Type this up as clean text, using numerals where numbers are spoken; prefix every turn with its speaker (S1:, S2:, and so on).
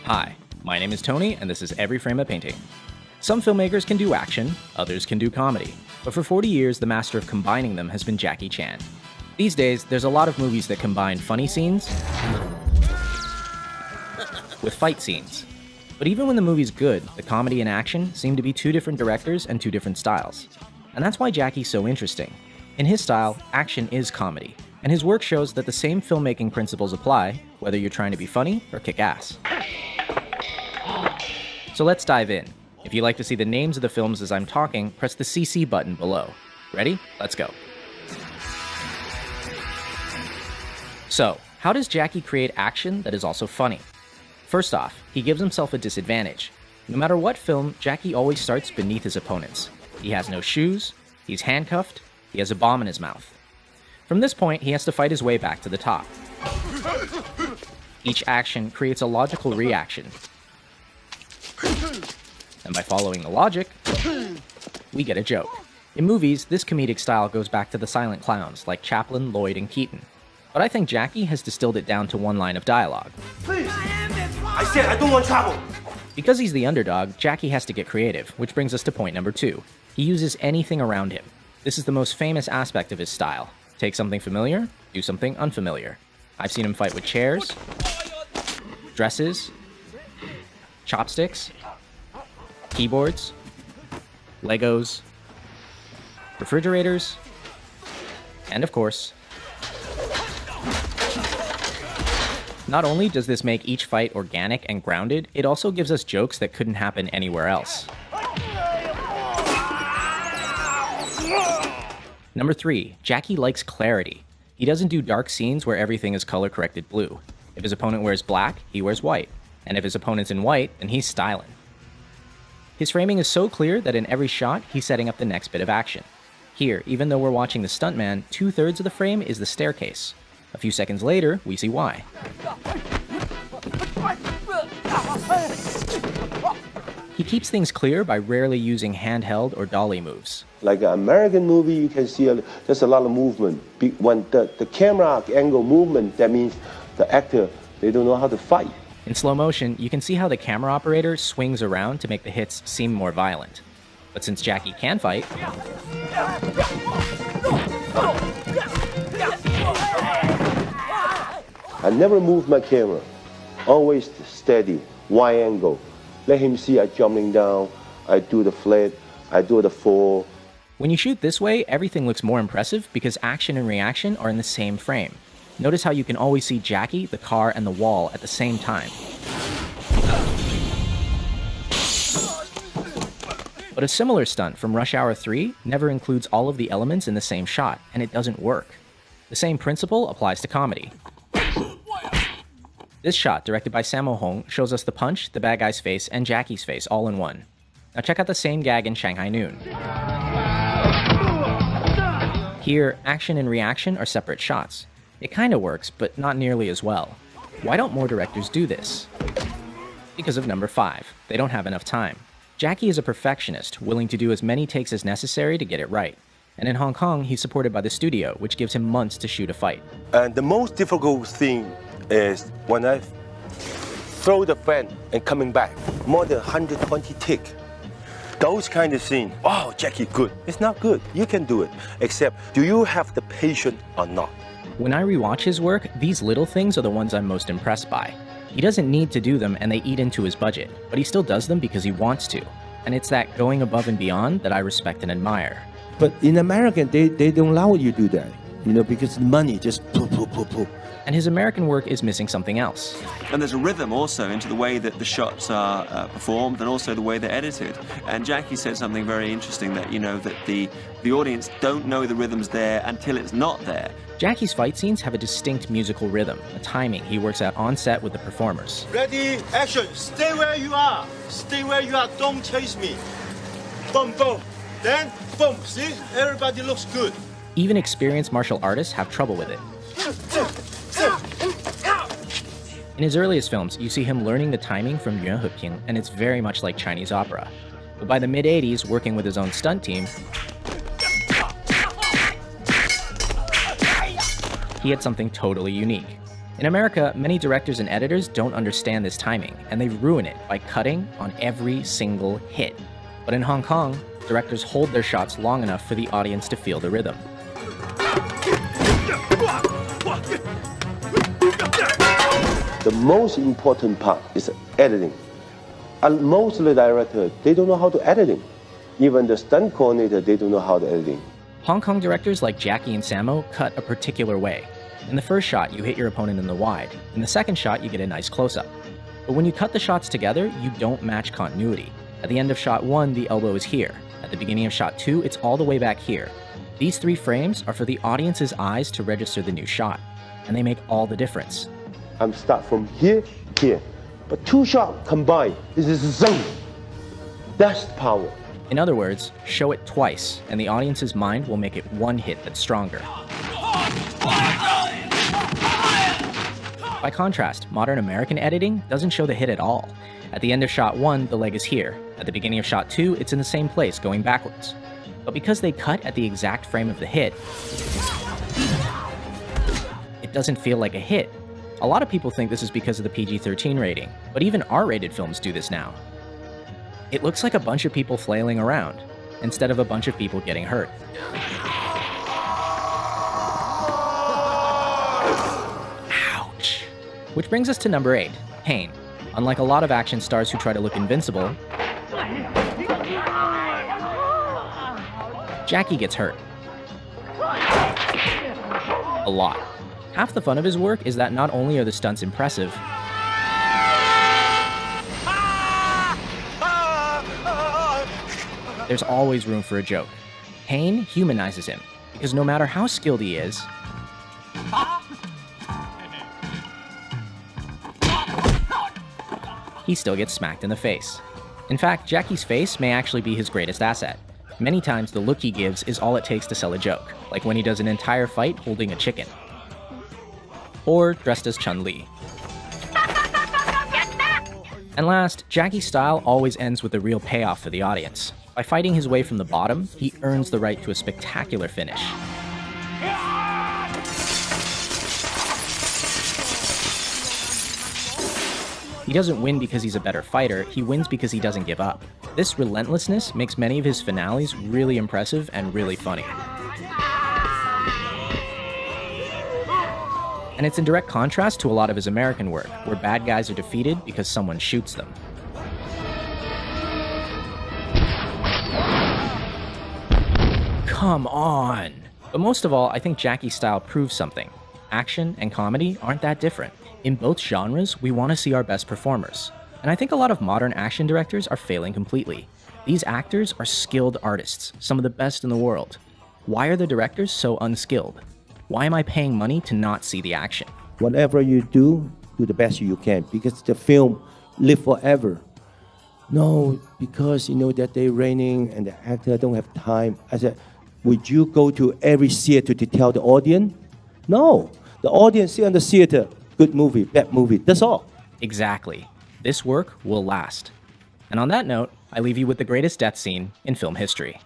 S1: Hi, my name is Tony, and this is Every Frame a Painting. Some filmmakers can do action, others can do comedy, but for 40 years, the master of combining them has been Jackie Chan. These days, there's a lot of movies that combine funny scenes with fight scenes. But even when the movie's good, the comedy and action seem to be two different directors and two different styles. And that's why Jackie's so interesting. In his style, action is comedy, and his work shows that the same filmmaking principles apply, whether you're trying to be funny or kick ass. So let's dive in. If you'd like to see the names of the films as I'm talking, press the CC button below. Ready? Let's go. So, how does Jackie create action that is also funny? First off, he gives himself a disadvantage. No matter what film, Jackie always starts beneath his opponents. He has no shoes, he's handcuffed, he has a bomb in his mouth. From this point, he has to fight his way back to the top. Each action creates a logical reaction. And by following the logic, we get a joke. In movies, this comedic style goes back to the silent clowns like Chaplin, Lloyd, and Keaton. But I think Jackie has distilled it down to one line of dialogue.
S2: Please! I said I don't want trouble!
S1: Because he's the underdog, Jackie has to get creative, which brings us to point number 2. He uses anything around him. This is the most famous aspect of his style. Take something familiar, do something unfamiliar. I've seen him fight with chairs, dresses, chopsticks, keyboards, Legos, refrigerators, and of course, not only does this make each fight organic and grounded, it also gives us jokes that couldn't happen anywhere else. Number 3, Jackie likes clarity. He doesn't do dark scenes where everything is color-corrected blue. If his opponent wears black, he wears white. And if his opponent's in white, then he's styling. His framing is so clear that in every shot, he's setting up the next bit of action. Here, even though we're watching the stuntman, 2/3 of the frame is the staircase. A few seconds later, we see why. He keeps things clear by rarely using handheld or dolly moves.
S3: Like an American movie, you can see there's a lot of movement. When the camera angle movement, that means the actor, they don't know how to fight.
S1: In slow motion, you can see how the camera operator swings around to make the hits seem more violent. But since Jackie can fight,
S3: I never move my camera. Always steady, wide angle. Let him see I jumping down, I do the flip, I do the fall.
S1: When you shoot this way, everything looks more impressive because action and reaction are in the same frame. Notice how you can always see Jackie, the car, and the wall at the same time. But a similar stunt from Rush Hour 3 never includes all of the elements in the same shot, and it doesn't work. The same principle applies to comedy. This shot, directed by Sammo Hung, shows us the punch, the bad guy's face, and Jackie's face all in one. Now check out the same gag in Shanghai Noon. Here, action and reaction are separate shots. It kinda works, but not nearly as well. Why don't more directors do this? Because of number 5. They don't have enough time. Jackie is a perfectionist, willing to do as many takes as necessary to get it right. And in Hong Kong, he's supported by the studio, which gives him months to shoot a fight.
S3: And the most difficult thing is when I throw the fan and coming back, more than 120 tick. Those kind of scenes, oh, Jackie, good. It's not good. You can do it. Except, do you have the patience or not?
S1: When I rewatch his work, these little things are the ones I'm most impressed by. He doesn't need to do them and they eat into his budget, but he still does them because he wants to. And it's that going above and beyond that I respect and admire.
S4: But in America, they don't allow you to do that, because money just poof.
S1: And his American work is missing something else.
S5: And there's a rhythm also into the way that the shots are performed and also the way they're edited. And Jackie said something very interesting that, that the audience don't know the rhythm's there until it's not there.
S1: Jackie's fight scenes have a distinct musical rhythm, a timing he works out on set with the performers.
S2: Ready, action! Stay where you are! Stay where you are, don't chase me! Boom, boom! Then, boom! See? Everybody looks good.
S1: Even experienced martial artists have trouble with it. In his earliest films, you see him learning the timing from Yuan Heping, and it's very much like Chinese opera. But by the mid-80s, working with his own stunt team, he had something totally unique. In America, many directors and editors don't understand this timing, and they ruin it by cutting on every single hit. But in Hong Kong, directors hold their shots long enough for the audience to feel the rhythm.
S3: The most important part is editing. And most of the directors, they don't know how to editing. Even the stunt coordinator, they don't know how to editing.
S1: Hong Kong directors like Jackie and Sammo cut a particular way. In the first shot, you hit your opponent in the wide. In the second shot, you get a nice close-up. But when you cut the shots together, you don't match continuity. At the end of shot 1, the elbow is here. At the beginning of shot 2, it's all the way back here. These 3 frames are for the audience's eyes to register the new shot, and they make all the difference.
S3: I'm start from here, here. But 2 shots combined, this is zone. That's power.
S1: In other words, show it twice, and the audience's mind will make it one hit that's stronger. By contrast, modern American editing doesn't show the hit at all. At the end of shot 1, the leg is here. At the beginning of shot 2, it's in the same place, going backwards. But because they cut at the exact frame of the hit, it doesn't feel like a hit. A lot of people think this is because of the PG-13 rating, but even R-rated films do this now. It looks like a bunch of people flailing around, instead of a bunch of people getting hurt. Ouch! Which brings us to number 8, Pain. Unlike a lot of action stars who try to look invincible, Jackie gets hurt. A lot. Half the fun of his work is that not only are the stunts impressive, there's always room for a joke. Pain humanizes him, because no matter how skilled he is, he still gets smacked in the face. In fact, Jackie's face may actually be his greatest asset. Many times the look he gives is all it takes to sell a joke, like when he does an entire fight holding a chicken. Or dressed as Chun-Li. And last, Jackie's style always ends with a real payoff for the audience. By fighting his way from the bottom, he earns the right to a spectacular finish. He doesn't win because he's a better fighter, he wins because he doesn't give up. This relentlessness makes many of his finales really impressive and really funny. And it's in direct contrast to a lot of his American work, where bad guys are defeated because someone shoots them. Come on! But most of all, I think Jackie's style proves something. Action and comedy aren't that different. In both genres, we want to see our best performers. And I think a lot of modern action directors are failing completely. These actors are skilled artists, some of the best in the world. Why are the directors so unskilled? Why am I paying money to not see the action?
S4: Whatever you do the best you can, because the film live forever. No, because you know that they're raining and the actor don't have time. I said, would you go to every theater to tell the audience? No, the audience see on the theater, good movie, bad movie, that's all.
S1: Exactly. This work will last. And on that note, I leave you with the greatest death scene in film history.